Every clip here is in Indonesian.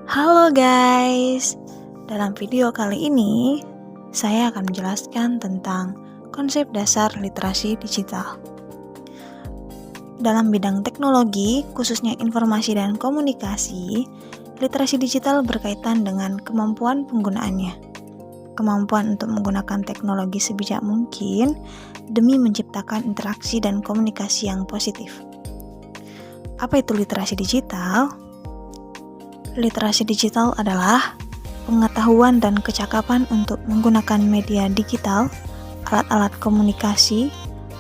Halo guys, dalam video kali ini saya akan menjelaskan tentang konsep dasar literasi digital. Dalam bidang teknologi, khususnya informasi dan komunikasi, literasi digital berkaitan dengan kemampuan penggunaannya. Kemampuan untuk menggunakan teknologi sebijak mungkin demi menciptakan interaksi dan komunikasi yang positif. Apa itu literasi digital? Literasi digital adalah pengetahuan dan kecakapan untuk menggunakan media digital, alat-alat komunikasi,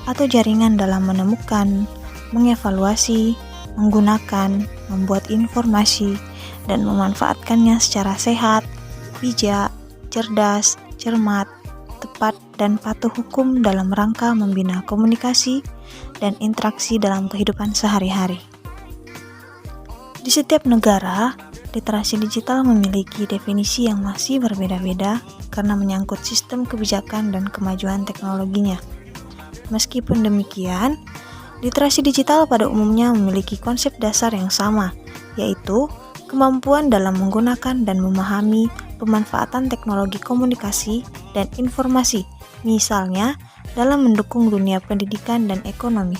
atau jaringan dalam menemukan, mengevaluasi, menggunakan, membuat informasi, dan memanfaatkannya secara sehat, bijak, cerdas, cermat, tepat, dan patuh hukum dalam rangka membina komunikasi dan interaksi dalam kehidupan sehari-hari. Di setiap negara, literasi digital memiliki definisi yang masih berbeda-beda karena menyangkut sistem kebijakan dan kemajuan teknologinya. Meskipun demikian, literasi digital pada umumnya memiliki konsep dasar yang sama, yaitu kemampuan dalam menggunakan dan memahami pemanfaatan teknologi komunikasi dan informasi, misalnya dalam mendukung dunia pendidikan dan ekonomi.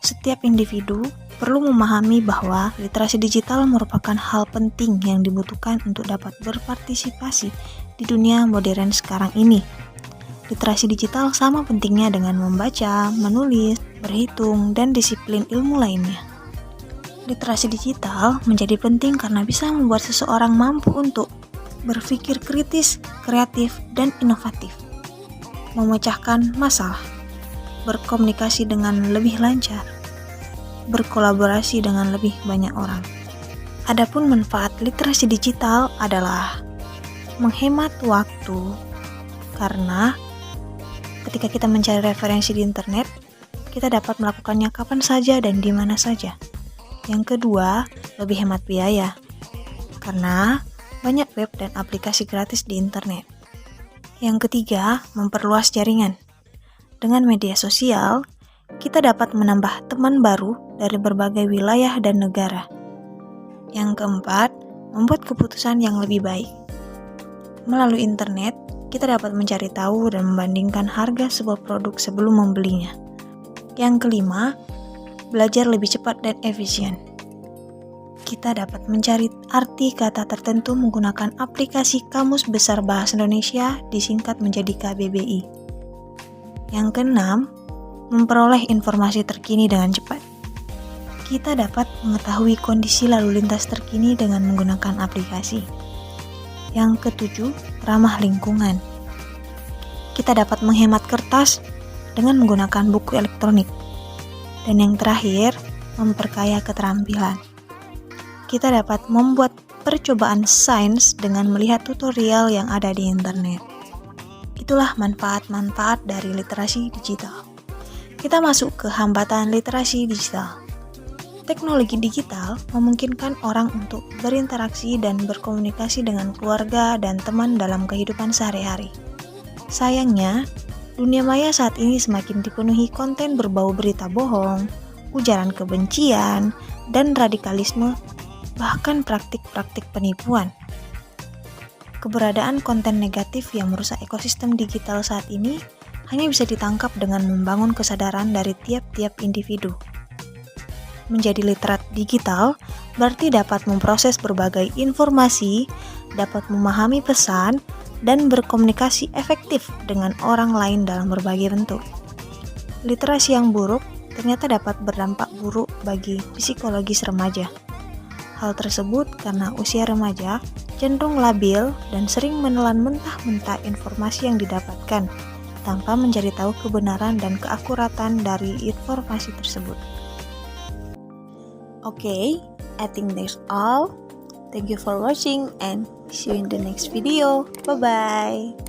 Setiap individu perlu memahami bahwa literasi digital merupakan hal penting yang dibutuhkan untuk dapat berpartisipasi di dunia modern sekarang ini. Literasi digital sama pentingnya dengan membaca, menulis, berhitung, dan disiplin ilmu lainnya. Literasi digital menjadi penting karena bisa membuat seseorang mampu untuk berpikir kritis, kreatif, dan inovatif, memecahkan masalah, berkomunikasi dengan lebih lancar, berkolaborasi dengan lebih banyak orang. Adapun manfaat literasi digital adalah menghemat waktu, karena ketika kita mencari referensi di internet, kita dapat melakukannya kapan saja dan di mana saja. Yang kedua, lebih hemat biaya, karena banyak web dan aplikasi gratis di internet. Yang ketiga, memperluas jaringan. Dengan media sosial, kita dapat menambah teman baru dari berbagai wilayah dan negara. Yang keempat, membuat keputusan yang lebih baik. Melalui internet, kita dapat mencari tahu dan membandingkan harga sebuah produk sebelum membelinya. Yang kelima, belajar lebih cepat dan efisien. Kita dapat mencari arti kata tertentu menggunakan aplikasi Kamus Besar Bahasa Indonesia disingkat menjadi KBBI. Yang keenam, memperoleh informasi terkini dengan cepat. Kita dapat mengetahui kondisi lalu lintas terkini dengan menggunakan aplikasi. Yang ketujuh, ramah lingkungan. Kita dapat menghemat kertas dengan menggunakan buku elektronik. Dan yang terakhir, memperkaya keterampilan. Kita dapat membuat percobaan sains dengan melihat tutorial yang ada di internet. Itulah manfaat-manfaat dari literasi digital. Kita masuk ke hambatan literasi digital. Teknologi digital memungkinkan orang untuk berinteraksi dan berkomunikasi dengan keluarga dan teman dalam kehidupan sehari-hari. Sayangnya, dunia maya saat ini semakin dipenuhi konten berbau berita bohong, ujaran kebencian, dan radikalisme, bahkan praktik-praktik penipuan. Keberadaan konten negatif yang merusak ekosistem digital saat ini hanya bisa ditangkap dengan membangun kesadaran dari tiap-tiap individu. Menjadi literat digital berarti dapat memproses berbagai informasi, dapat memahami pesan, dan berkomunikasi efektif dengan orang lain dalam berbagai bentuk. Literasi yang buruk ternyata dapat berdampak buruk bagi psikologis remaja. Hal tersebut karena usia remaja cenderung labil dan sering menelan mentah-mentah informasi yang didapatkan, tanpa mencari tahu kebenaran dan keakuratan dari informasi tersebut. Okay, I think that's all. Thank you for watching and see you in the next video. Bye-bye.